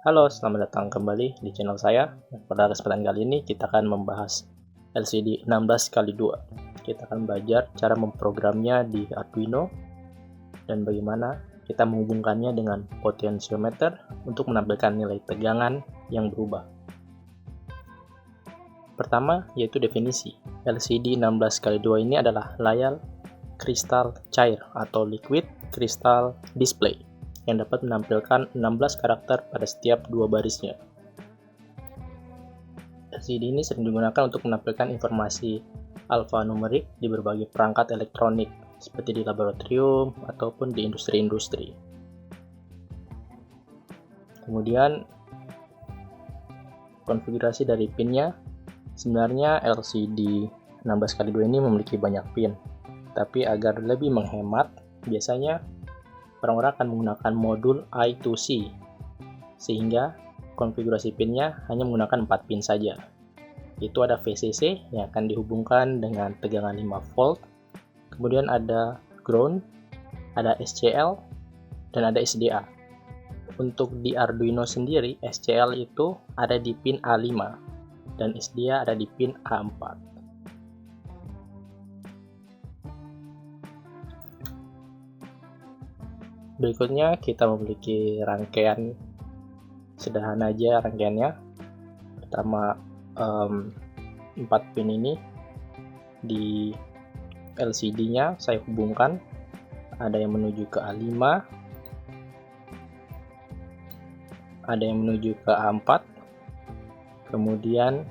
Halo, selamat datang kembali di channel saya. Pada kesempatan kali ini kita akan membahas LCD 16x2. Kita akan belajar cara memprogramnya di Arduino dan bagaimana kita menghubungkannya dengan potensiometer untuk menampilkan nilai tegangan yang berubah. Pertama, yaitu definisi. LCD 16x2 ini adalah layar kristal cair atau liquid crystal display yang dapat menampilkan 16 karakter pada setiap dua barisnya. LCD ini sering digunakan untuk menampilkan informasi alfanumerik di berbagai perangkat elektronik, seperti di laboratorium ataupun di industri-industri. Kemudian, konfigurasi dari pinnya. Sebenarnya LCD 16x2 ini memiliki banyak pin, tapi agar lebih menghemat, biasanya orang-orang akan menggunakan modul I2C, sehingga konfigurasi pinnya hanya menggunakan 4 pin saja. Itu ada VCC yang akan dihubungkan dengan tegangan 5 volt, kemudian ada ground, ada SCL, dan ada SDA. Untuk di Arduino sendiri, SCL itu ada di pin A5, dan SDA ada di pin A4. Berikutnya kita memiliki rangkaian sederhana aja rangkaiannya. Pertama 4 pin ini di LCD-nya saya hubungkan, ada yang menuju ke A5, ada yang menuju ke A4, kemudian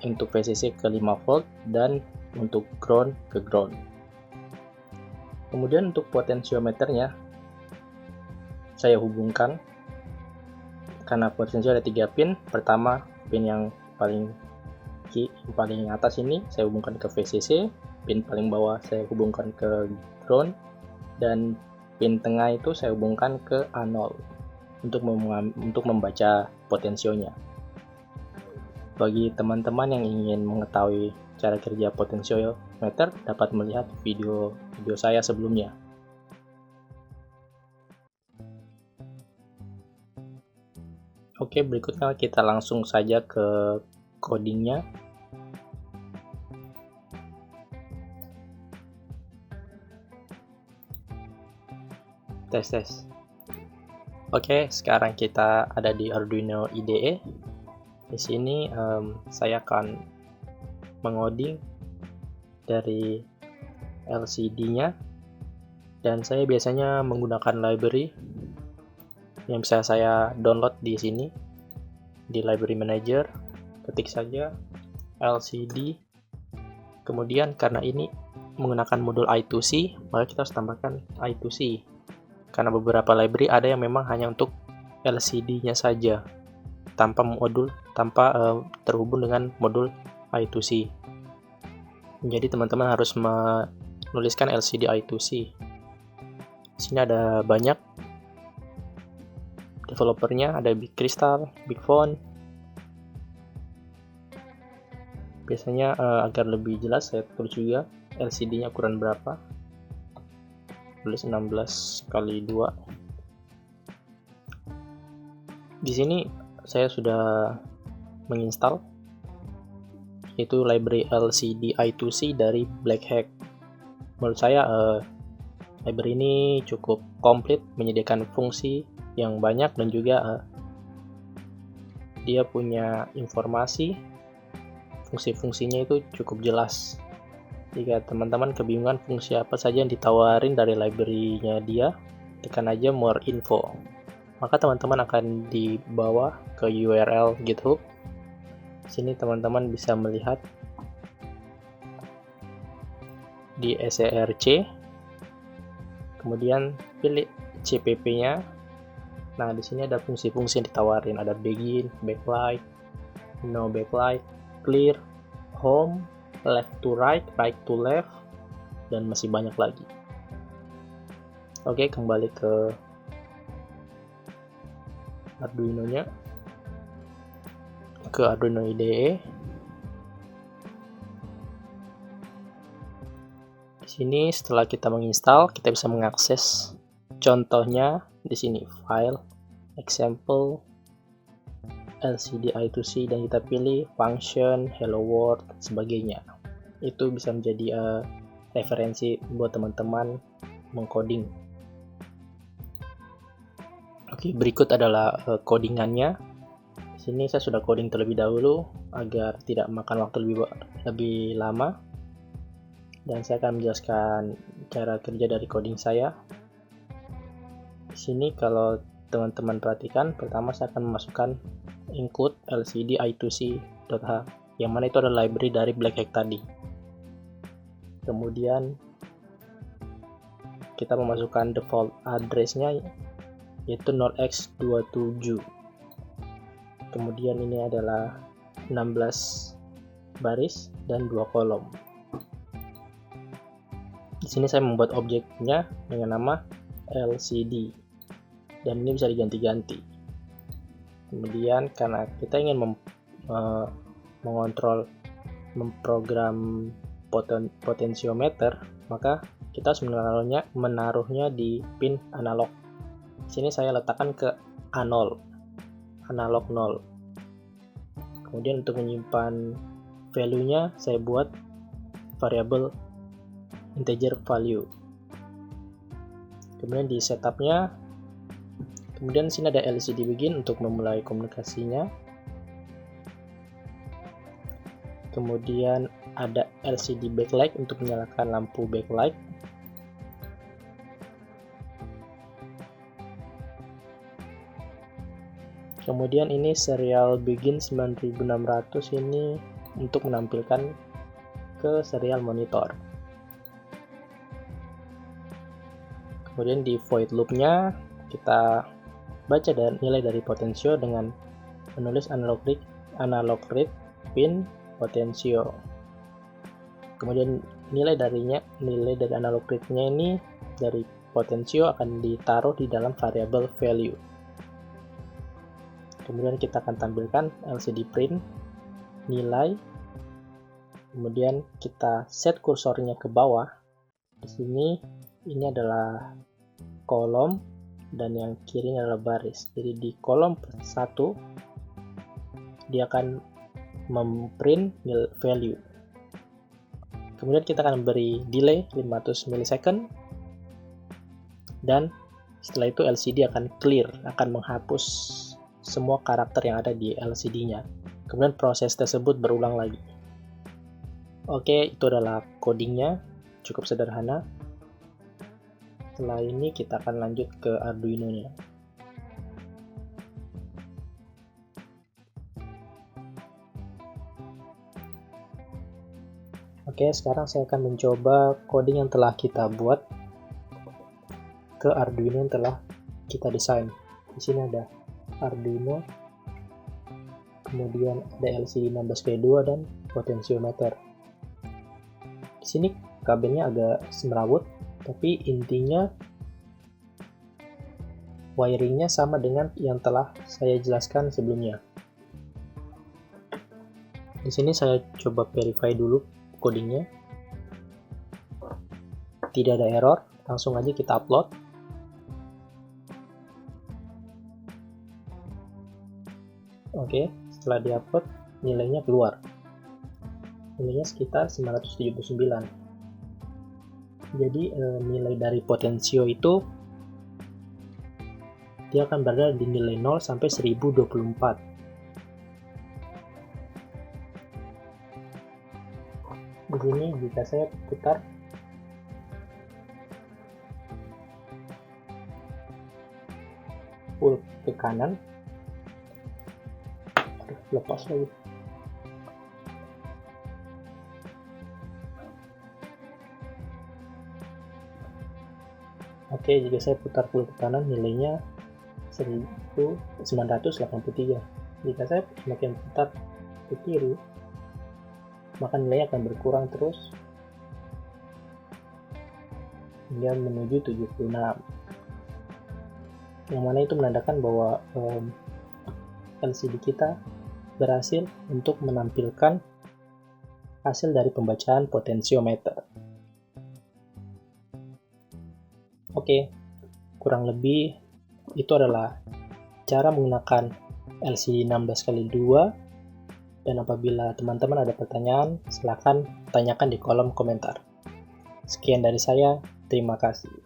untuk VCC ke 5 volt dan untuk ground ke ground. Kemudian untuk potensiometernya saya hubungkan, karena potensio ada 3 pin. Pertama, pin yang paling atas ini saya hubungkan ke VCC, pin paling bawah saya hubungkan ke ground, dan pin tengah itu saya hubungkan ke A0 untuk membaca potensionya. Bagi teman-teman yang ingin mengetahui cara kerja potensiometer, dapat melihat video saya sebelumnya. Oke, berikutnya kita langsung saja ke codingnya. Tes. Oke, sekarang kita ada di Arduino IDE. Di sini saya akan mengoding dari LCD-nya, dan saya biasanya menggunakan library yang bisa saya download di sini di Library Manager. Ketik saja LCD, kemudian karena ini menggunakan modul I2C, maka kita harus tambahkan I2C, karena beberapa library ada yang memang hanya untuk LCD-nya saja tanpa terhubung dengan modul I2C. Jadi teman-teman harus menuliskan LCD I2C. Di sini ada banyak developernya, ada Big Crystal, Big Font. Biasanya agar lebih jelas saya tulis juga LCD-nya ukuran berapa. Tulis 16x2. Di sini saya sudah menginstal itu library LCD I2C dari Black Hack. Menurut saya library ini cukup komplit, menyediakan fungsi yang banyak, dan juga dia punya informasi, fungsi-fungsinya itu cukup jelas. Jika teman-teman kebingungan fungsi apa saja yang ditawarin dari library-nya dia, tekan aja more info. Maka teman-teman akan dibawa ke URL GitHub. Sini teman-teman bisa melihat di SERC, kemudian pilih CPP-nya. Nah, di sini ada fungsi-fungsi yang ditawarin, ada begin, backlight, no backlight, clear, home, left to right to left, dan masih banyak lagi. Oke, kembali ke Arduino-nya, ke Arduino IDE. Di sini setelah kita menginstal, kita bisa mengakses contohnya di sini, file, example LCD I2C dan kita pilih function, hello world, dan sebagainya. Itu bisa menjadi referensi buat teman-teman mengcoding. Oke, berikut adalah codingannya. Di sini saya sudah coding terlebih dahulu agar tidak makan waktu lebih lama. Dan saya akan menjelaskan cara kerja dari coding saya. Di sini kalau teman-teman perhatikan, pertama saya akan memasukkan include lcd i2c.h, yang mana itu adalah library dari Black Hack tadi. Kemudian kita memasukkan default address-nya yaitu 0x27. Kemudian ini adalah 16 baris dan 2 kolom. Di sini saya membuat objeknya dengan nama LCD dan ini bisa diganti-ganti. Kemudian karena kita ingin mengontrol, memprogram potensiometer, maka kita harus menaruhnya di pin analog. Di sini saya letakkan ke A0, analog 0. Kemudian untuk menyimpan value-nya saya buat variabel integer value. Kemudian di setup-nya, kemudian sini ada LCD begin untuk memulai komunikasinya. Kemudian ada LCD backlight untuk menyalakan lampu backlight. Kemudian ini serial begin 9600 ini untuk menampilkan ke serial monitor. Kemudian di void loop-nya kita baca nilai dari potensio dengan menulis analog read pin potensio. Kemudian nilai dari analog read-nya ini dari potensio akan ditaruh di dalam variabel value. Kemudian kita akan tampilkan LCD print nilai. Kemudian kita set kursornya ke bawah. Di sini ini adalah kolom dan yang kiri adalah baris. Jadi di kolom 1 dia akan memprint value. Kemudian kita akan beri delay 500 millisecond dan setelah itu LCD akan clear, akan menghapus semua karakter yang ada di LCD-nya. Kemudian proses tersebut berulang lagi. Oke, itu adalah codingnya, cukup sederhana. Setelah ini kita akan lanjut ke Arduino-nya. Oke, sekarang saya akan mencoba coding yang telah kita buat ke Arduino yang telah kita desain. Di sini ada Arduino, kemudian ada LCD 16K2 dan potensiometer. Di sini kabelnya agak semrawut, tapi intinya wiringnya sama dengan yang telah saya jelaskan sebelumnya. Di sini saya coba verify dulu codingnya. Tidak ada error, langsung aja kita upload. Oke, setelah diupload nilainya keluar. Nilainya sekitar 979. Jadi nilai dari potensio itu dia akan berada di nilai 0 sampai 1024. Di sini jika saya putar full ke kanan, lepas lagi. Oke, jika saya putar full ke kanan nilainya 1983. Jika saya semakin putar ke kiri, maka nilainya akan berkurang terus hingga menuju 76. Yang mana itu menandakan bahwa LCD kita berhasil untuk menampilkan hasil dari pembacaan potensiometer. Oke, kurang lebih itu adalah cara menggunakan LCD 16x2. Dan apabila teman-teman ada pertanyaan, silakan tanyakan di kolom komentar. Sekian dari saya, terima kasih.